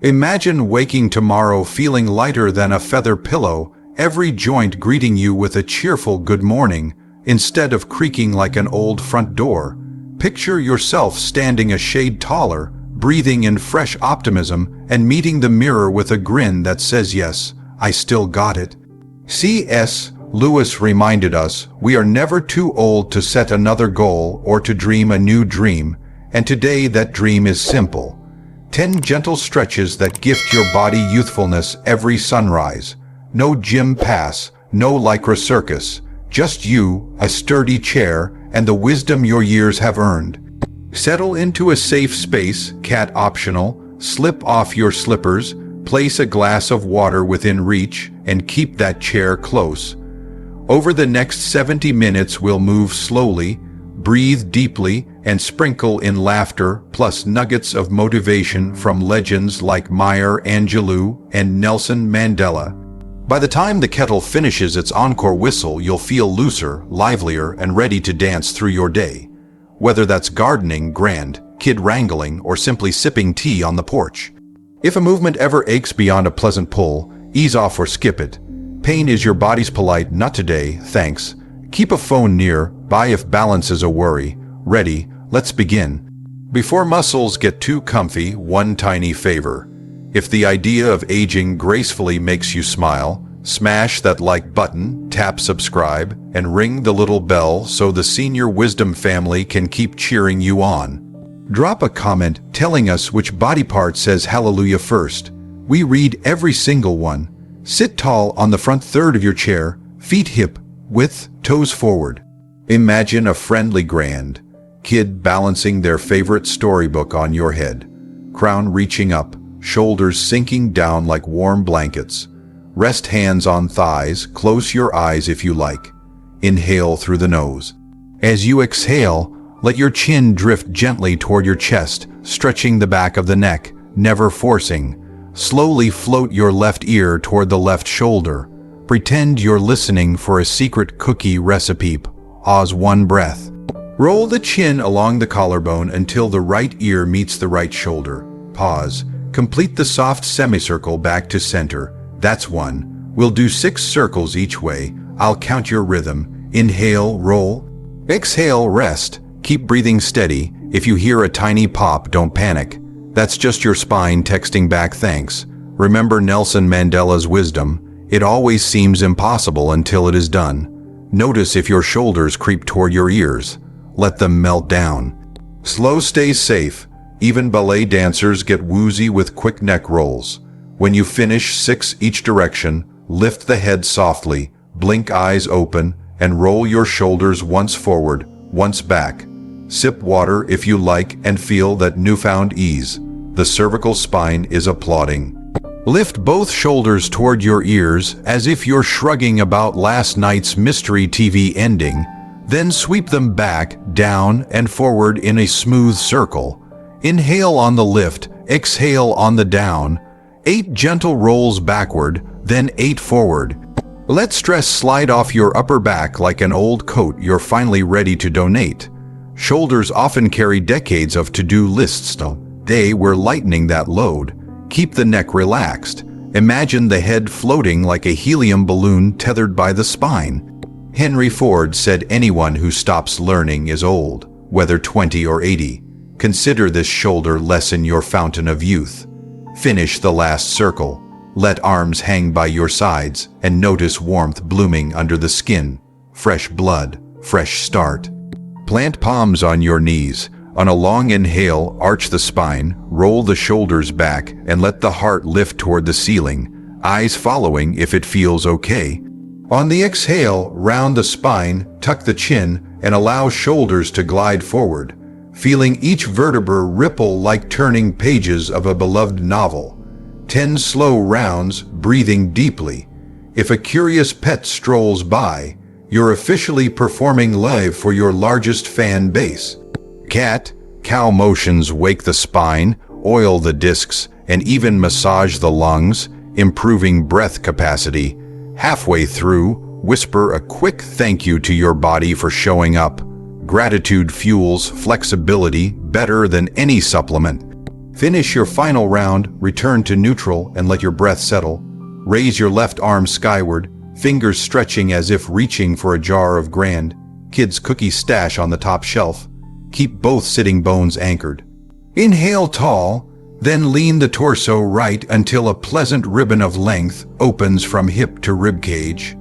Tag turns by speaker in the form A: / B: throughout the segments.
A: Imagine waking tomorrow feeling lighter than a feather pillow, every joint greeting you with a cheerful good morning, instead of creaking like an old front door. Picture yourself standing a shade taller, breathing in fresh optimism, and meeting the mirror with a grin that says, "Yes, I still got it." C.S. Lewis reminded us, we are never too old to set another goal or to dream a new dream, and today that dream is simple. 10 gentle stretches that gift your body youthfulness every sunrise. No gym pass, no lycra circus. Just you, a sturdy chair, and the wisdom your years have earned. Settle into a safe space, cat optional, slip off your slippers, place a glass of water within reach, and keep that chair close. Over the next 70 minutes we'll move slowly, breathe deeply, and sprinkle in laughter plus nuggets of motivation from legends like Maya Angelou and Nelson Mandela. By the time the kettle finishes its encore whistle, you'll feel looser, livelier, and ready to dance through your day. Whether that's gardening, grand, kid wrangling, or simply sipping tea on the porch. If a movement ever aches beyond a pleasant pull, ease off or skip it. Pain is your body's polite, "Not today, thanks." Keep a phone near, by if balance is a worry. Ready, let's begin. Before muscles get too comfy, one tiny favor. If the idea of aging gracefully makes you smile, smash that like button, tap subscribe, and ring the little bell so the Senior Wisdom family can keep cheering you on. Drop a comment telling us which body part says hallelujah first. We read every single one. Sit tall on the front third of your chair, feet hip width, toes forward. Imagine a friendly grand kid balancing their favorite storybook on your head. Crown reaching up, shoulders sinking down like warm blankets. Rest hands on thighs, close your eyes if you like. Inhale through the nose. As you exhale, let your chin drift gently toward your chest, stretching the back of the neck, never forcing. Slowly float your left ear toward the left shoulder. Pretend you're listening for a secret cookie recipe. Pause one breath. Roll the chin along the collarbone until the right ear meets the right shoulder. Pause. Complete the soft semicircle back to center. That's one. We'll do 6 circles each way. I'll count your rhythm. Inhale, roll. Exhale, rest. Keep breathing steady. If you hear a tiny pop, don't panic. That's just your spine texting back thanks. Remember Nelson Mandela's wisdom. It always seems impossible until it is done. Notice if your shoulders creep toward your ears. Let them melt down. Slow stays safe. Even ballet dancers get woozy with quick neck rolls. When you finish 6 each direction, lift the head softly, blink eyes open, and roll your shoulders once forward, once back. Sip water if you like and feel that newfound ease. The cervical spine is applauding. Lift both shoulders toward your ears as if you're shrugging about last night's mystery TV ending. Then sweep them back, down, and forward in a smooth circle. Inhale on the lift, exhale on the down. 8 gentle rolls backward, then 8 forward. Let stress slide off your upper back like an old coat you're finally ready to donate. Shoulders often carry decades of to-do lists. Today we're lightening that load. Keep the neck relaxed. Imagine the head floating like a helium balloon tethered by the spine. Henry Ford said anyone who stops learning is old, whether 20 or 80. Consider this shoulder lesson your fountain of youth. Finish the last circle. Let arms hang by your sides and notice warmth blooming under the skin. Fresh blood, fresh start. Plant palms on your knees. On a long inhale, arch the spine, roll the shoulders back, and let the heart lift toward the ceiling, eyes following if it feels okay. On the exhale, round the spine, tuck the chin, and allow shoulders to glide forward, feeling each vertebra ripple like turning pages of a beloved novel. 10 slow rounds, breathing deeply. If a curious pet strolls by, you're officially performing live for your largest fan base. Cat, cow motions wake the spine, oil the discs, and even massage the lungs, improving breath capacity. Halfway through, whisper a quick thank you to your body for showing up. Gratitude fuels flexibility better than any supplement. Finish your final round, return to neutral and let your breath settle. Raise your left arm skyward, fingers stretching as if reaching for a jar of grand kids' cookie stash on the top shelf. Keep both sitting bones anchored. Inhale tall, then lean the torso right until a pleasant ribbon of length opens from hip to rib cage.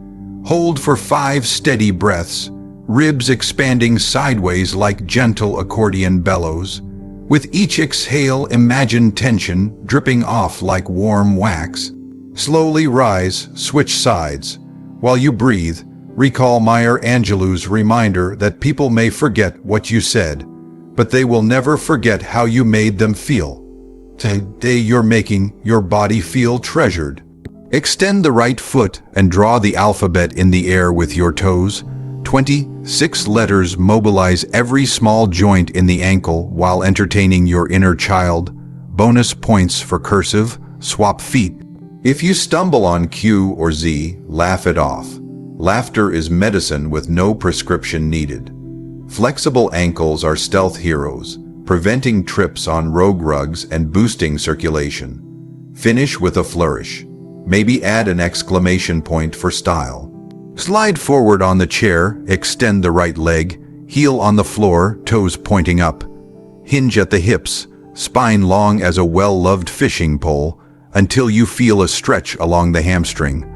A: Hold for 5 steady breaths, ribs expanding sideways like gentle accordion bellows. With each exhale, imagine tension dripping off like warm wax. Slowly rise, switch sides. While you breathe, recall Maya Angelou's reminder that people may forget what you said, but they will never forget how you made them feel. Today you're making your body feel treasured. Extend the right foot and draw the alphabet in the air with your toes. 26 letters mobilize every small joint in the ankle while entertaining your inner child. Bonus points for cursive, swap feet. If you stumble on Q or Z, laugh it off. Laughter is medicine with no prescription needed. Flexible ankles are stealth heroes, preventing trips on rogue rugs and boosting circulation. Finish with a flourish. Maybe add an exclamation point for style. Slide forward on the chair, extend the right leg, heel on the floor, toes pointing up. Hinge at the hips, spine long as a well-loved fishing pole, until you feel a stretch along the hamstring.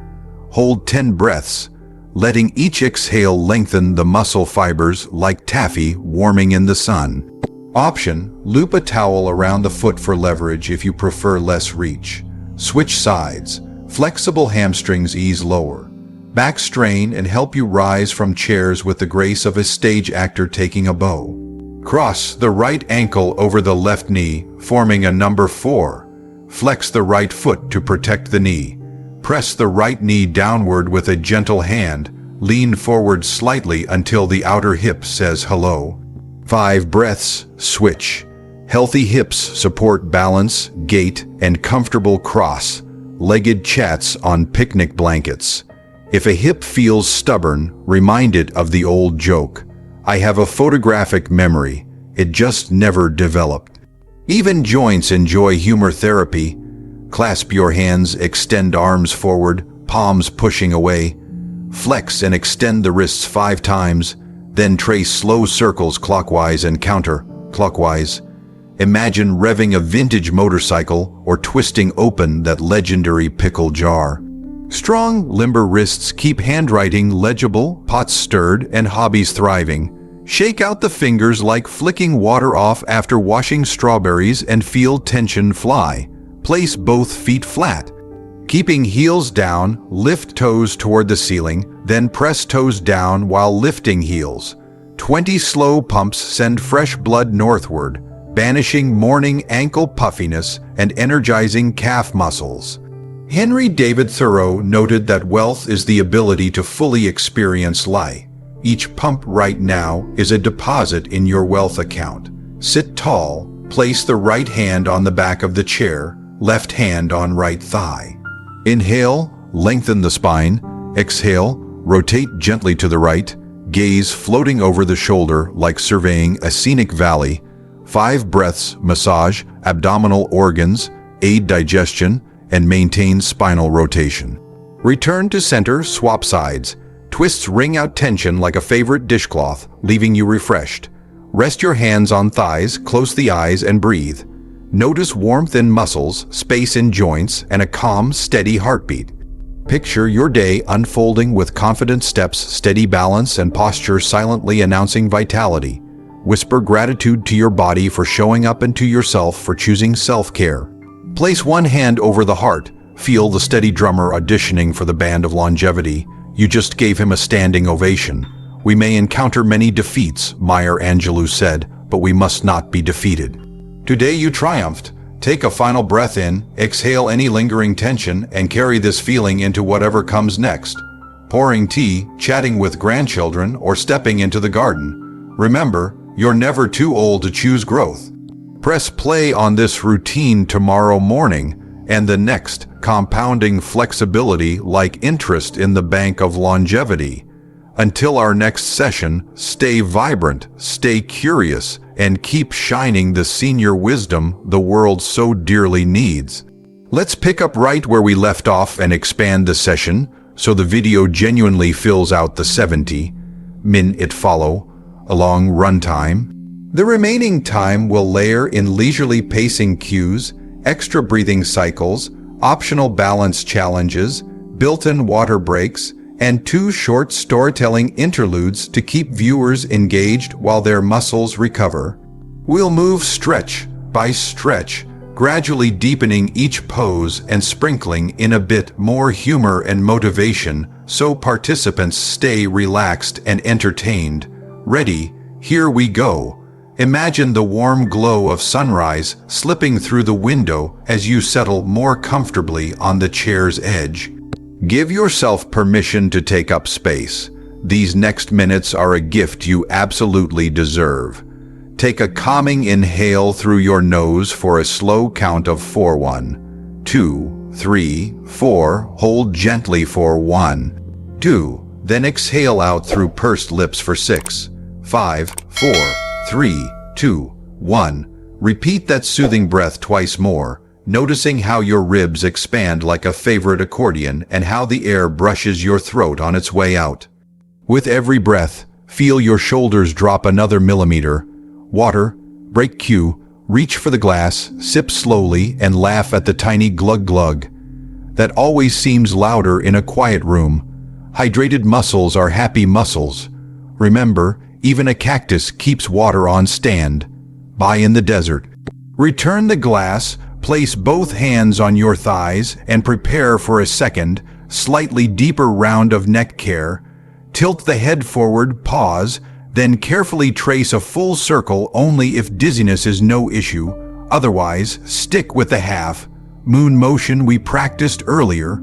A: Hold 10 breaths, letting each exhale lengthen the muscle fibers like taffy warming in the sun. Option: loop a towel around the foot for leverage if you prefer less reach. Switch sides. Flexible hamstrings ease lower. Back strain and help you rise from chairs with the grace of a stage actor taking a bow. Cross the right ankle over the left knee, forming a number 4. Flex the right foot to protect the knee. Press the right knee downward with a gentle hand. Lean forward slightly until the outer hip says hello. 5 breaths, switch. Healthy hips support balance, gait, and comfortable cross-legged chats on picnic blankets. If a hip feels stubborn, remind it of the old joke. I have a photographic memory. It just never developed. Even joints enjoy humor therapy. Clasp your hands, extend arms forward, palms pushing away. Flex and extend the wrists 5 times, then trace slow circles clockwise and counter-clockwise. Imagine revving a vintage motorcycle or twisting open that legendary pickle jar. Strong, limber wrists keep handwriting legible, pots stirred, and hobbies thriving. Shake out the fingers like flicking water off after washing strawberries and feel tension fly. Place both feet flat. Keeping heels down, lift toes toward the ceiling, then press toes down while lifting heels. 20 slow pumps send fresh blood northward, banishing morning ankle puffiness and energizing calf muscles. Henry David Thoreau noted that wealth is the ability to fully experience life. Each pump right now is a deposit in your wealth account. Sit tall, place the right hand on the back of the chair, left hand on right thigh. Inhale, lengthen the spine. Exhale, rotate gently to the right, gaze floating over the shoulder like surveying a scenic valley. 5 breaths massage abdominal organs, aid digestion, and maintain spinal rotation. Return to center, swap sides. Twists wring out tension like a favorite dishcloth, leaving you refreshed. Rest your hands on thighs, close the eyes, and breathe. Notice warmth in muscles, space in joints, and a calm, steady heartbeat. Picture your day unfolding with confident steps, steady balance, and posture silently announcing vitality. Whisper gratitude to your body for showing up and to yourself for choosing self-care. Place one hand over the heart. Feel the steady drummer auditioning for the band of longevity. You just gave him a standing ovation. We may encounter many defeats, Maya Angelou said, but we must not be defeated. Today you triumphed. Take a final breath in, exhale any lingering tension, and carry this feeling into whatever comes next. Pouring tea, chatting with grandchildren, or stepping into the garden. Remember, you're never too old to choose growth. Press play on this routine tomorrow morning, and the next, compounding flexibility like interest in the bank of longevity. Until our next session, stay vibrant, stay curious, and keep shining the senior wisdom the world so dearly needs. Let's pick up right where we left off and expand the session so the video genuinely fills out the 70-minute follow along runtime. The remaining time will layer in leisurely pacing cues, extra breathing cycles, optional balance challenges, built-in water breaks, and 2 short storytelling interludes to keep viewers engaged while their muscles recover. We'll move stretch by stretch, gradually deepening each pose and sprinkling in a bit more humor and motivation so participants stay relaxed and entertained. Ready? Here we go. Imagine the warm glow of sunrise slipping through the window as you settle more comfortably on the chair's edge. Give yourself permission to take up space. These next minutes are a gift you absolutely deserve. Take a calming inhale through your nose for a slow count of 4. 1, 2, 3, 4. Hold gently for 1, 2. Then exhale out through pursed lips for 6, 5, 4, 3, 2, 1. Repeat that soothing breath twice more, noticing how your ribs expand like a favorite accordion and how the air brushes your throat on its way out. With every breath, feel your shoulders drop another millimeter. Water, break cue, reach for the glass, sip slowly, and laugh at the tiny glug-glug that always seems louder in a quiet room. Hydrated muscles are happy muscles. Remember, even a cactus keeps water on stand. Bye in the desert. Return the glass, place both hands on your thighs, and prepare for a second, slightly deeper round of neck care. Tilt the head forward, pause, then carefully trace a full circle only if dizziness is no issue. Otherwise, stick with the half moon motion we practiced earlier.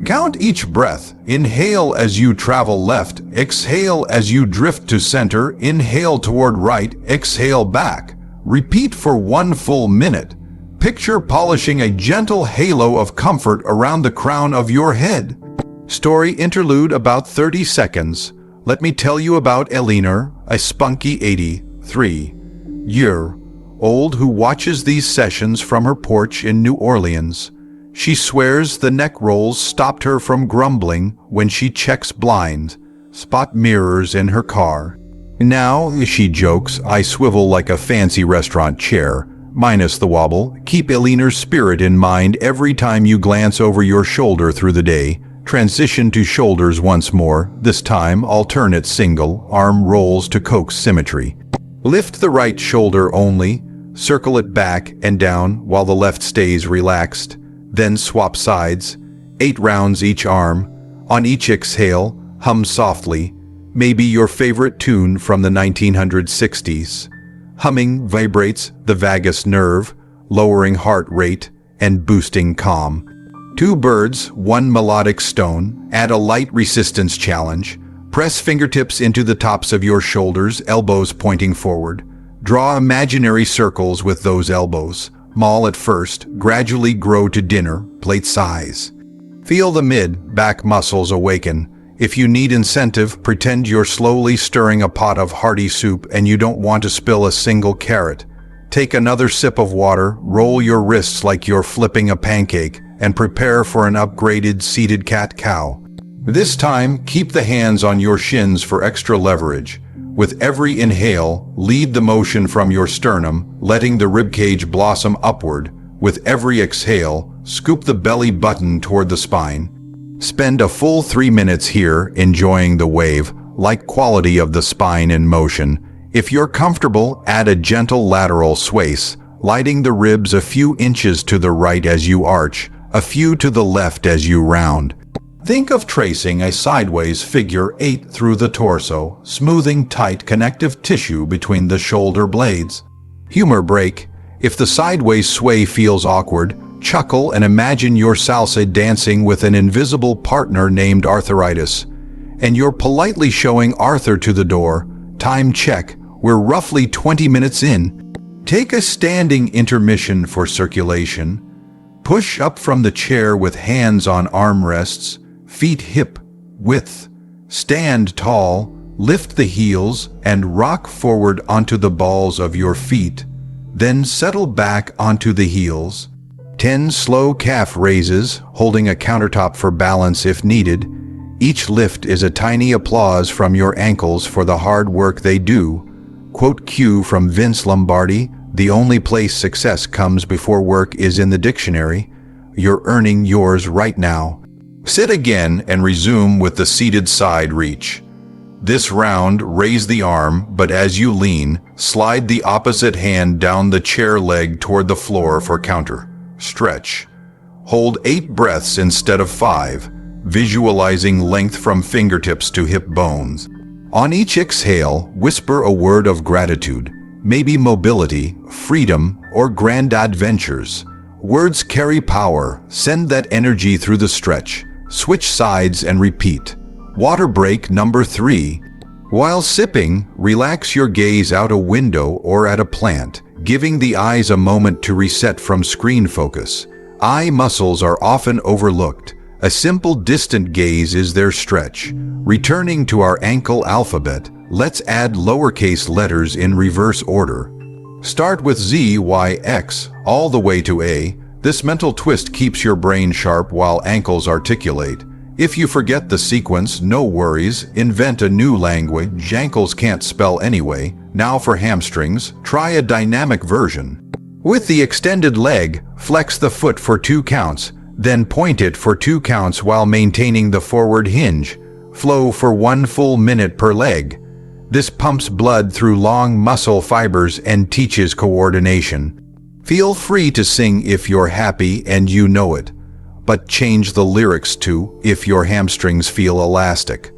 A: Count each breath. Inhale as you travel left, exhale as you drift to center, inhale toward right, exhale back. Repeat for 1 full minute. Picture polishing a gentle halo of comfort around the crown of your head. Story interlude about 30 seconds. Let me tell you about Eleanor, a spunky 83-year-old who watches these sessions from her porch in New Orleans. She swears the neck rolls stopped her from grumbling when she checks blind spot mirrors in her car. Now, she jokes, I swivel like a fancy restaurant chair, minus the wobble. Keep Eleanor's spirit in mind every time you glance over your shoulder through the day. Transition to shoulders once more, this time alternate single arm rolls to coax symmetry. Lift the right shoulder only, circle it back and down while the left stays relaxed. Then swap sides, 8 rounds each arm. On each exhale, hum softly, maybe your favorite tune from the 1960s. Humming vibrates the vagus nerve, lowering heart rate and boosting calm. 2 birds, 1 melodic stone. Add a light resistance challenge. Press fingertips into the tops of your shoulders, elbows pointing forward. Draw imaginary circles with those elbows. Small at first, gradually grow to dinner plate size. Feel the mid-back muscles awaken. If you need incentive, pretend you're slowly stirring a pot of hearty soup and you don't want to spill a single carrot. Take another sip of water, roll your wrists like you're flipping a pancake, and prepare for an upgraded seated cat-cow. This time, keep the hands on your shins for extra leverage. With every inhale, lead the motion from your sternum, letting the ribcage blossom upward. With every exhale, scoop the belly button toward the spine. Spend a full 3 minutes here enjoying the wave-like quality of the spine in motion. If you're comfortable, add a gentle lateral sway, sliding the ribs a few inches to the right as you arch, a few to the left as you round. Think of tracing a sideways figure 8 through the torso, smoothing tight connective tissue between the shoulder blades. Humor break. If the sideways sway feels awkward, chuckle and imagine your salsa dancing with an invisible partner named Arthritis. And you're politely showing Arthur to the door. Time check. We're roughly 20 minutes in. Take a standing intermission for circulation. Push up from the chair with hands on armrests, feet hip width Stand tall, lift the heels, and rock forward onto the balls of your feet. Then settle back onto the heels. 10 slow calf raises, holding a countertop for balance if needed. Each lift is a tiny applause from your ankles for the hard work they do. Quote cue from Vince Lombardi, "The only place success comes before work is in the dictionary." You're earning yours right now. Sit again and resume with the seated side reach. This round, raise the arm, but as you lean, slide the opposite hand down the chair leg toward the floor for counter. Stretch. Hold 8 breaths instead of 5, visualizing length from fingertips to hip bones. On each exhale, whisper a word of gratitude, maybe mobility, freedom, or grand adventures. Words carry power. Send that energy through the stretch. Switch sides and repeat. Water break number 3. While sipping, relax your gaze out a window or at a plant, giving the eyes a moment to reset from screen focus. Eye muscles are often overlooked. A simple distant gaze is their stretch. Returning to our ankle alphabet, let's add lowercase letters in reverse order. Start with Z, Y, X, all the way to A. This mental twist keeps your brain sharp while ankles articulate. If you forget the sequence, no worries. Invent a new language. Ankles can't spell anyway. Now for hamstrings, try a dynamic version. With the extended leg, flex the foot for 2 counts, then point it for 2 counts while maintaining the forward hinge. Flow for 1 full minute per leg. This pumps blood through long muscle fibers and teaches coordination. Feel free to sing if you're happy and you know it, but change the lyrics to if your hamstrings feel elastic.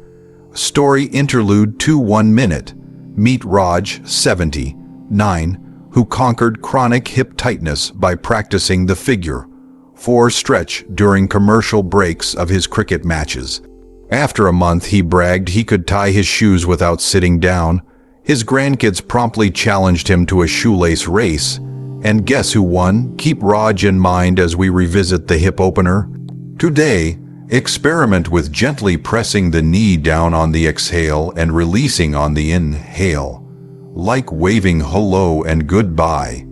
A: Story interlude to 1 minute. Meet Raj, 79, who conquered chronic hip tightness by practicing the figure 4 stretch during commercial breaks of his cricket matches. After a month, he bragged he could tie his shoes without sitting down. His grandkids promptly challenged him to a shoelace race. And guess who won? Keep Raj in mind as we revisit the hip opener. Today, experiment with gently pressing the knee down on the exhale and releasing on the inhale, like waving hello and goodbye.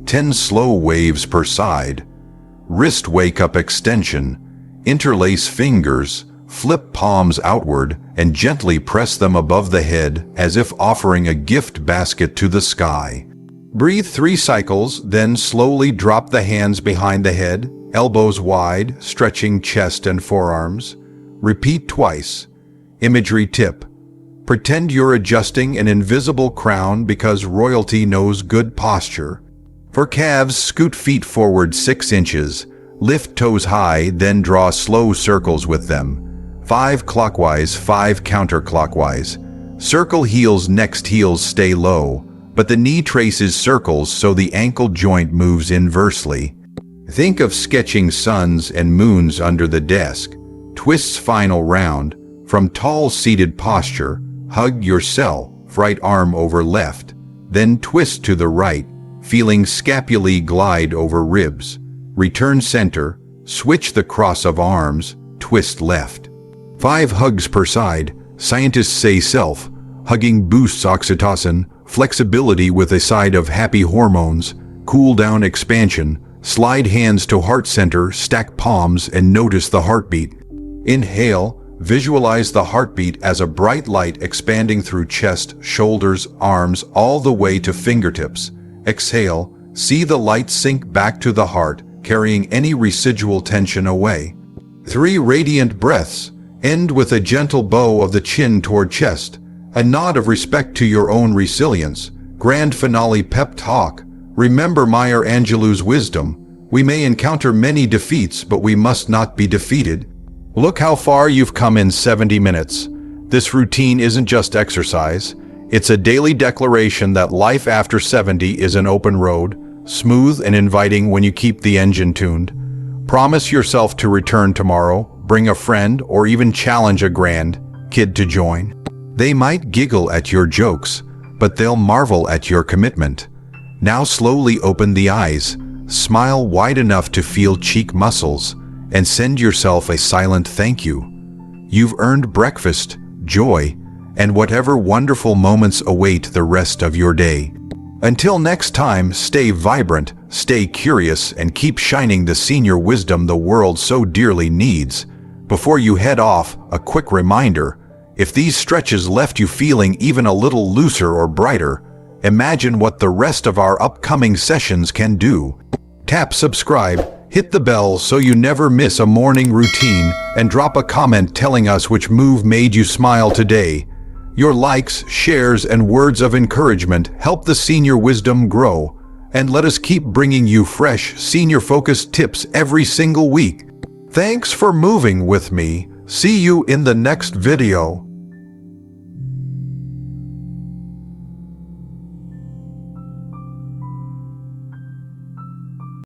A: 10 slow waves per side. Wrist wake-up extension. Interlace fingers. Flip palms outward and gently press them above the head as if offering a gift basket to the sky. Breathe 3 cycles, then slowly drop the hands behind the head, elbows wide, stretching chest and forearms. Repeat twice. Imagery tip. Pretend you're adjusting an invisible crown because royalty knows good posture. For calves, scoot feet forward 6 inches. Lift toes high, then draw slow circles with them. 5 clockwise, 5 counterclockwise. Circle heels, next heels stay low, but the knee traces circles so the ankle joint moves inversely. Think of sketching suns and moons under the desk. Twists final round. From tall seated posture, hug yourself, right arm over left. Then twist to the right, feeling scapulae glide over ribs. Return center, switch the cross of arms, twist left. 5 hugs per side. Scientists say self-hugging boosts oxytocin, flexibility with a side of happy hormones, cool down expansion. Slide hands to heart center, stack palms, and notice the heartbeat. Inhale, visualize the heartbeat as a bright light expanding through chest, shoulders, arms, all the way to fingertips. Exhale, see the light sink back to the heart, carrying any residual tension away. 3 radiant breaths. End with a gentle bow of the chin toward chest, a nod of respect to your own resilience. Grand finale pep talk. Remember Maya Angelou's wisdom. We may encounter many defeats, but we must not be defeated. Look how far you've come in 70 minutes. This routine isn't just exercise. It's a daily declaration that life after 70 is an open road, smooth and inviting when you keep the engine tuned. Promise yourself to return tomorrow. Bring a friend or even challenge a grand kid to join. They might giggle at your jokes, but they'll marvel at your commitment. Now slowly open the eyes, smile wide enough to feel cheek muscles, and send yourself a silent thank you. You've earned breakfast. joy, and whatever wonderful moments await the rest of your day. Until next time, stay vibrant, stay curious, and keep shining the senior wisdom the world so dearly needs. Before you head off, a quick reminder: if these stretches left you feeling even a little looser or brighter, imagine what the rest of our upcoming sessions can do. Tap subscribe, hit the bell so you never miss a morning routine, and drop a comment telling us which move made you smile today. Your likes, shares, and words of encouragement help the senior wisdom grow, and let us keep bringing you fresh, senior-focused tips every single week. Thanks for moving with me. See you in the next video.